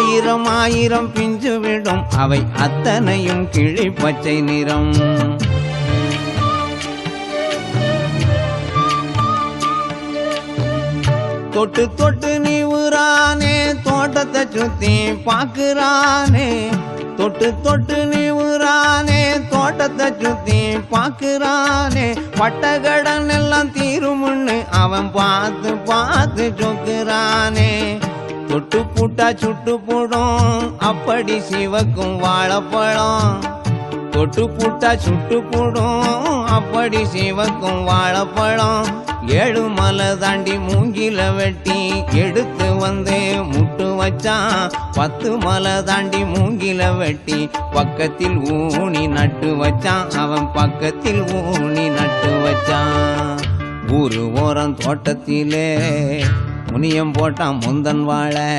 ஆயிரம் ஆயிரம் பிஞ்சு விடும் அவை அத்தனையும் கிளி பச்சை நிறம். தொட்டு தொட்டு நீவுறானே தோட்டத்தை சுத்தி பாக்குறானே. தொட்டு தொட்டு நீவுறானே தோட்டத்தை சுத்தி பாக்குறானே. பட்டகடன் எல்லாம் தீருமுன்னு அவன் பார்த்து பார்த்து சொக்குறானே. தொட்டு பூட்டா சுட்டு போடும் அப்படி சிவக்கும் வாழைப்பழம். தொட்டு பூட்டா சுட்டு போடும் அப்படி சிவக்கும் வாழைப்பழம். 7 மலை தாண்டி மூங்கில வெட்டி எடுத்து வந்து முட்டு வச்சான். 10 மலை தாண்டி மூங்கில வெட்டி பக்கத்தில் ஊனி நட்டு வச்சான். அவன் பக்கத்தில் ஊனி நட்டு வச்சான். ஊரு ஓரம் தோட்டத்திலே முனியம் போட்டான் முந்தன் வாழை.